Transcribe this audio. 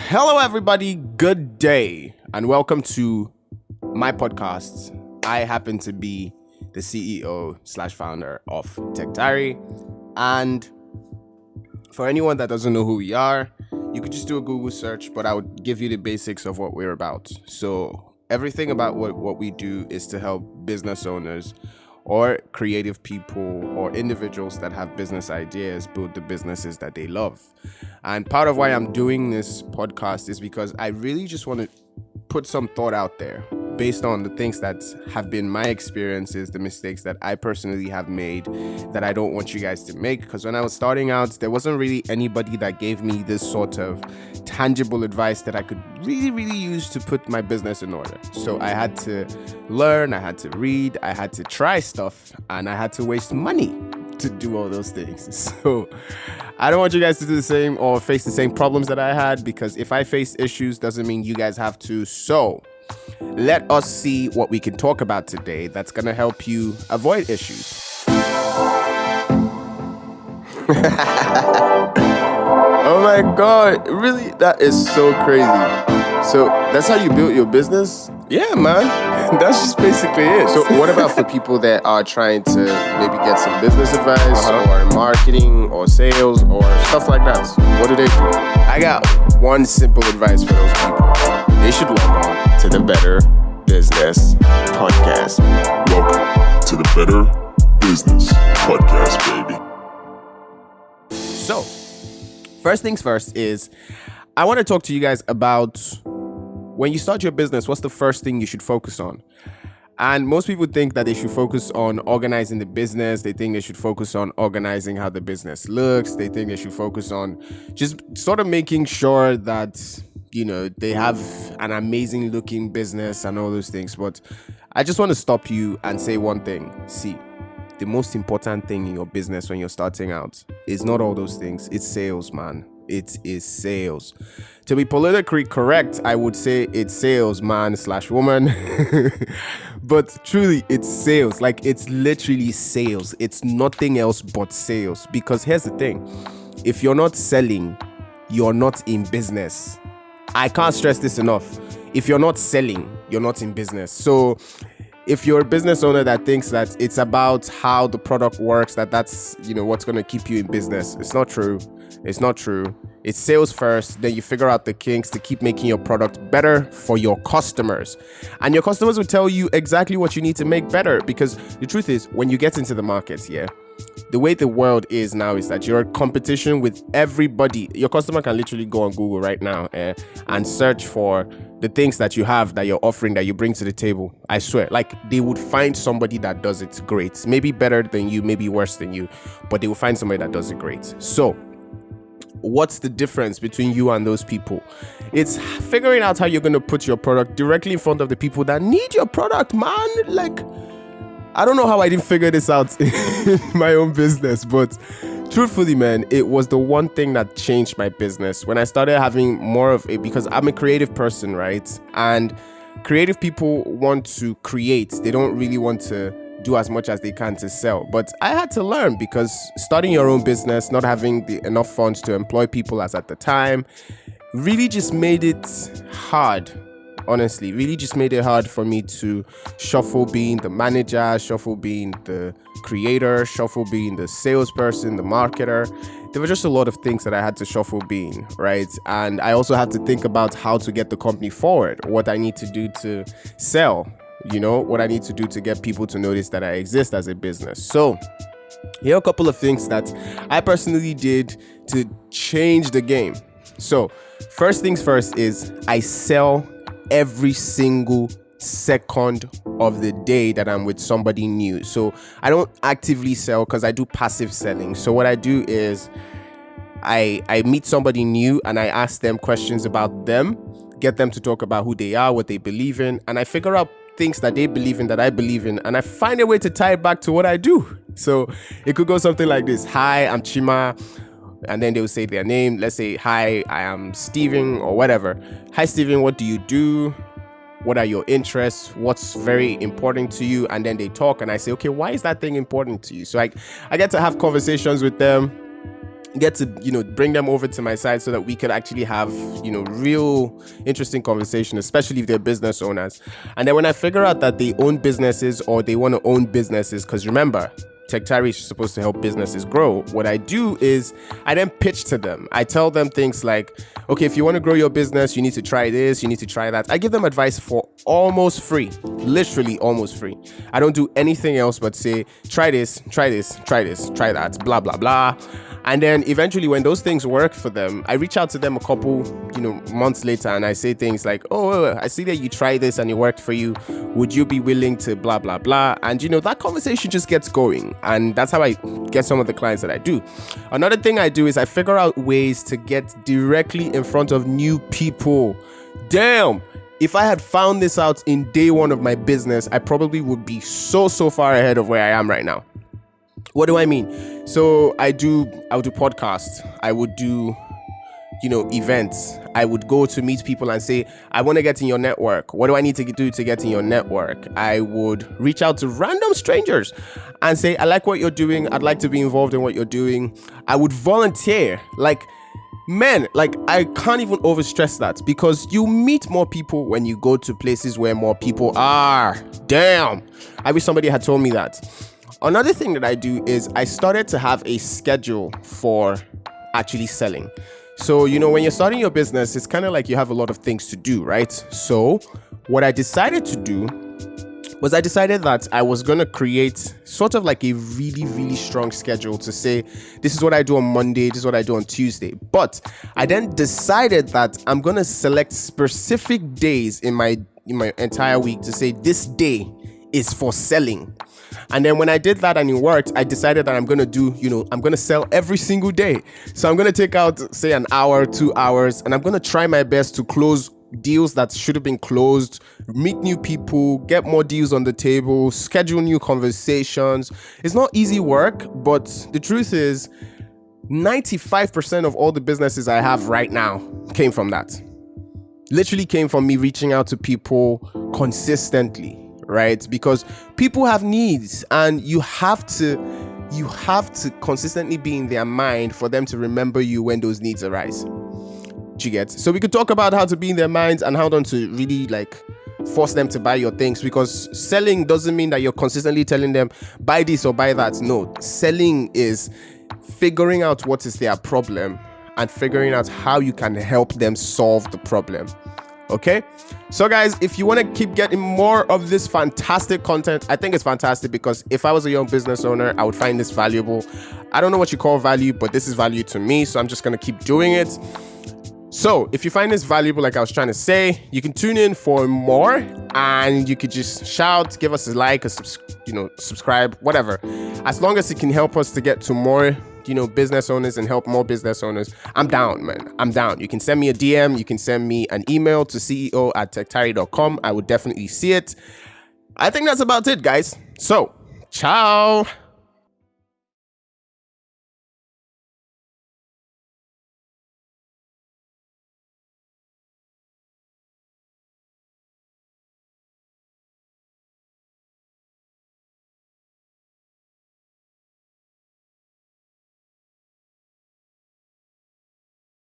Hello, everybody. Good day, and welcome to my podcast. I happen to be the CEO slash founder of Tech Diary, and for anyone that doesn't know who we are, you could just do a Google search, but I would give you the basics of what we're about. So everything about what we do is to help business owners or creative people or individuals that have business ideas build the businesses that they love. And part of why I'm doing this podcast is because I really just want to put some thought out there based on the things that have been my experiences, the mistakes that I personally have made that I don't want you guys to make. Because when I was starting out, there wasn't really anybody that gave me this sort of tangible advice that I could really use to put my business in order. So I had to learn, I had to read, I had to try stuff, and I had to waste money to do all those things. So I don't want you guys to do the same or face the same problems that I had, because if I face issues doesn't mean you guys have to. So let us see what we can talk about today that's going to help you avoid issues. Oh my God, really? That is so crazy. So that's how you built your business? Yeah, man. That's just basically it. So what about for people that are trying to maybe get some business advice or marketing or sales or stuff like that? What do they do? I got one simple advice for those people. They should log on to the Better Business Podcast. Welcome to the Better Business Podcast, baby. So, first things first is I want to talk to you guys about when you start your business, what's the first thing you should focus on? And most people think that they should focus on organizing the business. They think they should focus on organizing how the business looks. They think they should focus on just sort of making sure that, you know, they have an amazing looking business and all those things. But I just want to stop you and say one thing. See, the most important thing in your business when you're starting out is not all those things. It's sales, man. It is sales. To be politically correct, I would say it's sales, man / woman. But truly, it's sales. Like, it's literally sales. It's nothing else but sales. Because here's the thing. If you're not selling, you're not in business. I can't stress this enough. If you're not selling, you're not in business. So if you're a business owner that thinks that it's about how the product works, that's, you know, what's going to keep you in business, it's not true. It's not true. It's sales first, then you figure out the kinks to keep making your product better for your customers. And your customers will tell you exactly what you need to make better, because the truth is, when you get into the markets, the way the world is now is that you're in competition with everybody. Your customer can literally go on Google right now and search for the things that you have, that you're offering, that you bring to the table. I swear, like, they would find somebody that does it great. Maybe better than you, maybe worse than you, but they will find somebody that does it great. So what's the difference between you and those people? It's figuring out how you're going to put your product directly in front of the people that need your product, man. Like, I don't know how I didn't figure this out in my own business, but truthfully, man, it was the one thing that changed my business when I started having more of it, because I'm a creative person, right? And creative people want to create. They don't really want to do as much as they can to sell. But I had to learn, because starting your own business, not having enough funds to employ people as at the time, really just made it hard. Honestly, really just made it hard for me to shuffle being the manager, shuffle being the creator, shuffle being the salesperson, the marketer. There were just a lot of things that I had to shuffle being, right? And I also had to think about how to get the company forward, what I need to do to sell, you know, what I need to do to get people to notice that I exist as a business. So here are a couple of things that I personally did to change the game. So first things first is I sell every single second of the day that I'm with somebody new. So I don't actively sell, because I do passive selling. So what I do is I meet somebody new and I ask them questions about them, get them to talk about who they are, what they believe in, and I figure out things that they believe in that I believe in, and I find a way to tie it back to what I do. So it could go something like this. Hi, I'm Chima. And then they'll say their name. Let's say, hi, I am Steven, or whatever. Hi, Steven, what do you do? What are your interests? What's very important to you? And then they talk and I say, okay, why is that thing important to you? So I get to have conversations with them. get to, bring them over to my side so that we could actually have, real interesting conversation, especially if they're business owners. And then when I figure out that they own businesses or they want to own businesses, because remember, TechTiary is supposed to help businesses grow. What I do is I then pitch to them. I tell them things like, okay, if you want to grow your business, you need to try this, you need to try that. I give them advice for almost free, literally almost free. I don't do anything else but say, try this, try this, try this, try that, blah, blah, blah. And then eventually when those things work for them, I reach out to them a couple, months later and I say things like, oh, I see that you tried this and it worked for you. Would you be willing to blah, blah, blah? And, that conversation just gets going. And that's how I get some of the clients that I do. Another thing I do is I figure out ways to get directly in front of new people. Damn. If I had found this out in day one of my business, I probably would be so far ahead of where I am right now. What do I mean? So I would do podcasts. I would do, events. I would go to meet people and say, I want to get in your network. What do I need to do to get in your network? I would reach out to random strangers and say, I like what you're doing. I'd like to be involved in what you're doing. I would volunteer. I can't even overstress that because you meet more people when you go to places where more people are. Damn. I wish somebody had told me that. Another thing that I do is I started to have a schedule for actually selling. So, when you're starting your business, it's kind of like you have a lot of things to do, right? So what I decided to do was I decided that I was going to create sort of like a really, really strong schedule to say, this is what I do on Monday, this is what I do on Tuesday. But I then decided that I'm going to select specific days in my entire week to say this day is for selling. And then when I did that and it worked, I decided that I'm going to sell every single day. So I'm going to take out, say, an hour, 2 hours, and I'm going to try my best to close deals that should have been closed, meet new people, get more deals on the table, schedule new conversations. It's not easy work, but the truth is 95% of all the businesses I have right now came from that. Literally came from me reaching out to people consistently. Right? Because people have needs and you have to consistently be in their mind for them to remember you when those needs arise. Do you get? So we could talk about how to be in their minds and how not to really force them to buy your things, because selling doesn't mean that you're consistently telling them buy this or buy that. No, selling is figuring out what is their problem and figuring out how you can help them solve the problem. Okay, so guys, if you want to keep getting more of this fantastic content, I think it's fantastic because if I was a young business owner, I would find this valuable. I don't know what you call value, but this is value to me, so I'm just going to keep doing it. So if you find this valuable, like I was trying to say, you can tune in for more and you could just shout, give us a like, subscribe, whatever. As long as it can help us to get to more business owners and help more business owners, I'm down, man. I'm down. You can send me a DM. You can send me an email to ceo@techtiary.com. I would definitely see it. I think that's about it, guys. So, ciao.